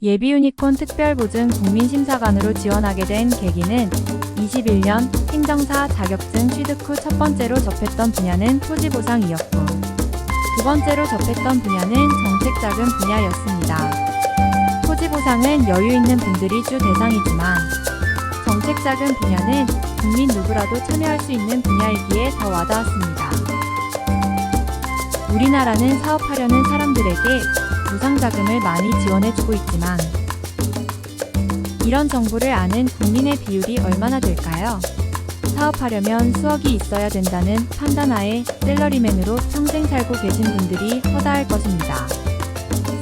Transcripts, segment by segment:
예비 유니콘 특별보증 국민심사관으로 지원하게 된 계기는 21년 행정사 자격증 취득 후 첫 번째로 접했던 분야는 토지보상이었고 두 번째로 접했던 분야는 정책자금 분야였습니다. 토지보상은 여유 있는 분들이 주 대상이지만 정책자금 분야는 국민 누구라도 참여할 수 있는 분야이기에 더 와닿았습니다. 우리나라는 사업하려는 사람들에게 무상자금을 많이 지원해주고 있지만 이런 정보를 아는 국민의 비율이 얼마나 될까요? 사업하려면 수억이 있어야 된다는 판단하에 셀러리맨으로 평생 살고 계신 분들이 허다할 것입니다.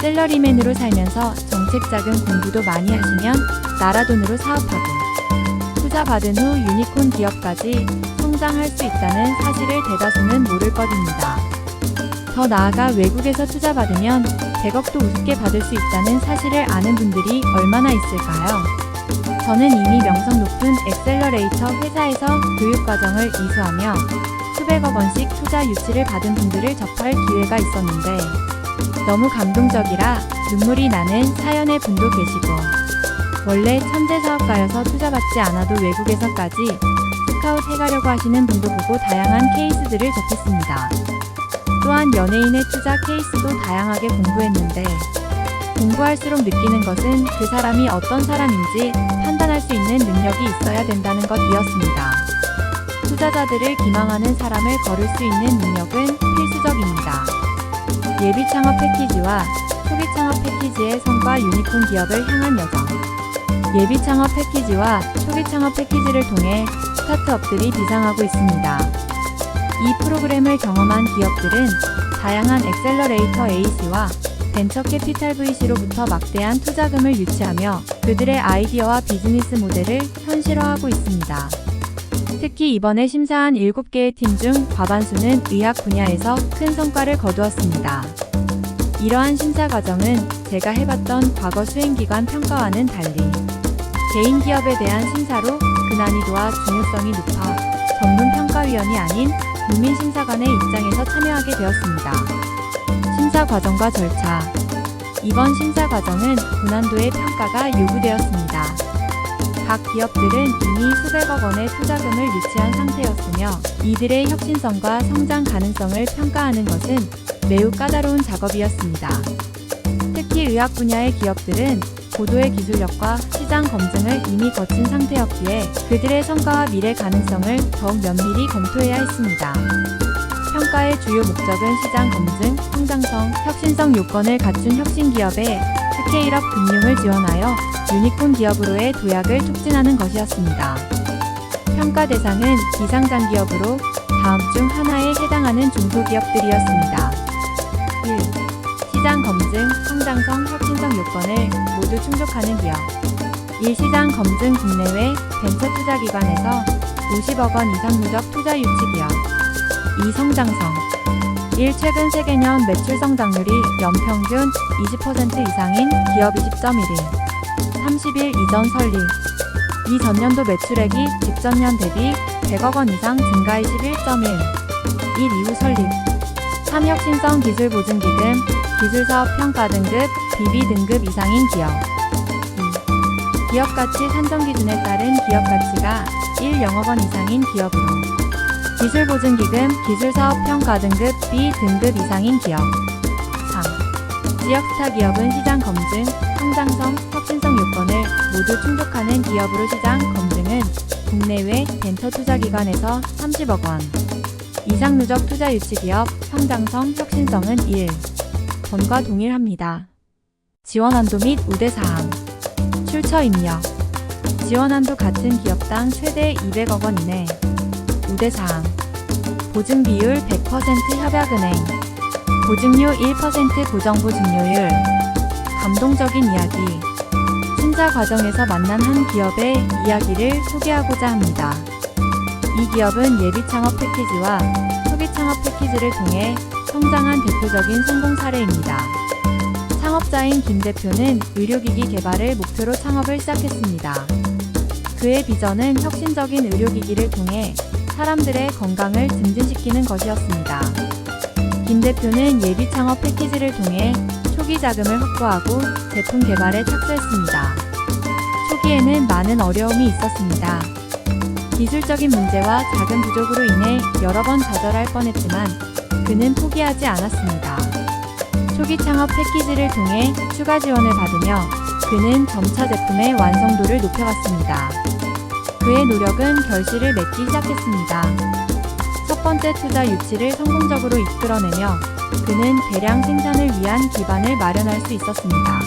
셀러리맨으로 살면서 정책자금 공부도 많이 하시면 나라 돈으로 사업하고 투자 받은 후 유니콘 기업까지 성장할 수 있다는 사실을 대다수는 모를 것입니다. 더 나아가 외국에서 투자 받으면 100억도 우습게 받을 수 있다는 사실을 아는 분들이 얼마나 있을까요? 저는 이미 명성 높은 엑셀러레이터 회사에서 교육과정을 이수하며 수백억 원씩 투자 유치를 받은 분들을 접할 기회가 있었는데 너무 감동적이라 눈물이 나는 사연의 분도 계시고 원래 천재 사업가여서 투자받지 않아도 외국에서까지 스카웃 해가려고 하시는 분도 보고 다양한 케이스들을 접했습니다. 또한 연예인의 투자 케이스도 다양하게 공부했는데 공부할수록 느끼는 것은 그 사람이 어떤 사람인지 판단할 수 있는 능력이 있어야 된다는 것이었습니다. 투자자들을 기망하는 사람을 거를 수 있는 능력은 필수적입니다. 예비 창업 패키지와 초기 창업 패키지의 성과 유니콘 기업을 향한 여정. 예비 창업 패키지와 초기 창업 패키지를 통해 스타트업들이 비상하고 있습니다. 이 프로그램을 경험한 기업들은 다양한 엑셀러레이터 AC와 벤처 캐피탈 VC로부터 막대한 투자금을 유치하며 그들의 아이디어와 비즈니스 모델을 현실화하고 있습니다. 특히 이번에 심사한 7개의 팀 중 과반수는 의학 분야에서 큰 성과를 거두었습니다. 이러한 심사 과정은 제가 해봤던 과거 수행기관 평가와는 달리 개인 기업에 대한 심사로 그 난이도와 중요성이 높아 전문 평가위원이 아닌 국민심사관의 입장에서 참여하게 되었습니다. 심사 과정과 절차. 이번 심사 과정은 고난도의 평가가 요구되었습니다. 각 기업들은 이미 수백억 원의 투자금을 유치한 상태였으며 이들의 혁신성과 성장 가능성을 평가하는 것은 매우 까다로운 작업이었습니다. 특히 의학 분야의 기업들은 고도의 기술력과 시장 검증을 이미 거친 상태였기에 그들의 성과와 미래 가능성을 더욱 면밀히 검토해야 했습니다. 평가의 주요 목적은 시장 검증, 성장성, 혁신성 요건을 갖춘 혁신 기업에 스케일업 금융을 지원하여 유니콘 기업으로의 도약을 촉진하는 것이었습니다. 평가 대상은 비상장 기업으로 다음 중 하나에 해당하는 중소기업들이었습니다. 1. 시장 검증, 성장성, 혁신성 요건을 모두 충족하는 기업. 1. 시장 검증 국내외 벤처 투자기관에서 50억 원 이상 누적 투자 유치 기업. 2. 성장성. 1. 최근 세계년 매출 성장률이 연평균 20% 이상인 기업 20.1위. 30일 이전 설립. 2. 전년도 매출액이 직전년 대비 100억 원 이상 증가 21.1. 1. 이후 설립. 3. 혁신성 기술보증기금, 기술사업 평가 등급, BB 등급 이상인 기업. 2. 기업가치 산정기준에 따른 기업가치가 1 영억 원 이상인 기업으로. 기술보증기금, 기술사업 평가 등급 B 등급 이상인 기업. 3. 지역스타 기업은 시장 검증, 성장성, 혁신성 요건을 모두 충족하는 기업으로 시장 검증은 국내외 벤처 투자기관에서 30억 원 이상 누적 투자 유치 기업, 성장성, 혁신성은 1. 번과 동일합니다. 지원한도 및 우대사항. 출처 입력. 지원한도 같은 기업당 최대 200억 원 이내. 우대사항. 보증비율 100% 협약은행. 보증료 1% 고정보증료율. 감동적인 이야기. 심사 과정에서 만난 한 기업의 이야기를 소개하고자 합니다. 이 기업은 예비 창업 패키지와 초기 창업 패키지를 통해 성장한 대표적인 성공 사례입니다. 창업자인 김 대표는 의료기기 개발을 목표로 창업을 시작했습니다. 그의 비전은 혁신적인 의료기기를 통해 사람들의 건강을 증진시키는 것이었습니다. 김 대표는 예비 창업 패키지를 통해 초기 자금을 확보하고 제품 개발에 착수했습니다. 초기에는 많은 어려움이 있었습니다. 기술적인 문제와 자금 부족으로 인해 여러 번 좌절할 뻔했지만 그는 포기하지 않았습니다. 초기 창업 패키지를 통해 추가 지원을 받으며 그는 점차 제품의 완성도를 높여갔습니다. 그의 노력은 결실을 맺기 시작했습니다. 첫 번째 투자 유치를 성공적으로 이끌어내며 그는 대량 생산을 위한 기반을 마련할 수 있었습니다.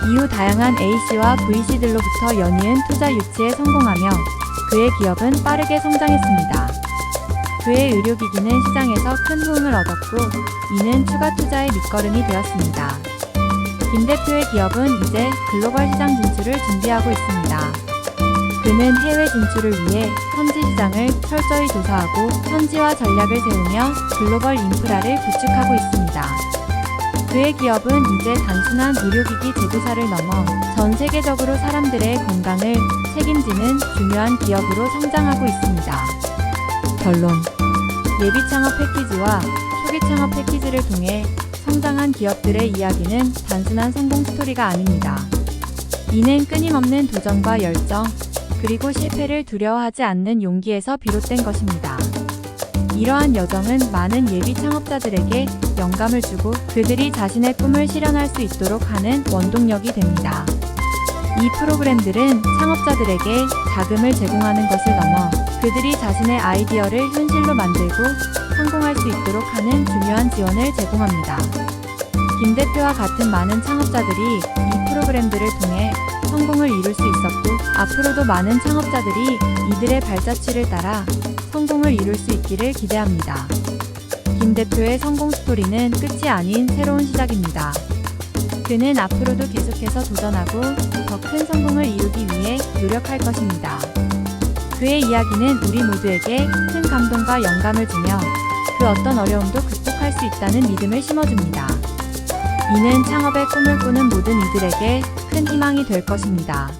이후 다양한 A씨와 V씨들로부터 연이은 투자 유치에 성공하며 그의 기업은 빠르게 성장했습니다. 그의 의료기기는 시장에서 큰 호응을 얻었고 이는 추가 투자의 밑거름이 되었습니다. 김 대표의 기업은 이제 글로벌 시장 진출을 준비하고 있습니다. 그는 해외 진출을 위해 현지 시장을 철저히 조사하고 현지화 전략을 세우며 글로벌 인프라를 구축하고 있습니다. 그의 기업은 이제 단순한 의료기기 제조사를 넘어 전 세계적으로 사람들의 건강을 책임지는 중요한 기업으로 성장하고 있습니다. 결론. 예비 창업 패키지와 초기 창업 패키지를 통해 성장한 기업들의 이야기는 단순한 성공 스토리가 아닙니다. 이는 끊임없는 도전과 열정, 그리고 실패를 두려워하지 않는 용기에서 비롯된 것입니다. 이러한 여정은 많은 예비 창업자들에게 영감을 주고 그들이 자신의 꿈을 실현할 수 있도록 하는 원동력이 됩니다. 이 프로그램들은 창업자들에게 자금을 제공하는 것을 넘어 그들이 자신의 아이디어를 현실로 만들고 성공할 수 있도록 하는 중요한 지원을 제공합니다. 김 대표와 같은 많은 창업자들이 이 프로그램들을 통해 성공을 이룰 수 있었고 앞으로도 많은 창업자들이 이들의 발자취를 따라 성공을 이룰 수 있기를 기대합니다. 김 대표의 성공 스토리는 끝이 아닌 새로운 시작입니다. 그는 앞으로도 계속해서 도전하고 더 큰 성공을 이루기 위해 노력할 것입니다. 그의 이야기는 우리 모두에게 큰 감동과 영감을 주며 그 어떤 어려움도 극복할 수 있다는 믿음을 심어줍니다. 이는 창업의 꿈을 꾸는 모든 이들에게 큰 희망이 될 것입니다.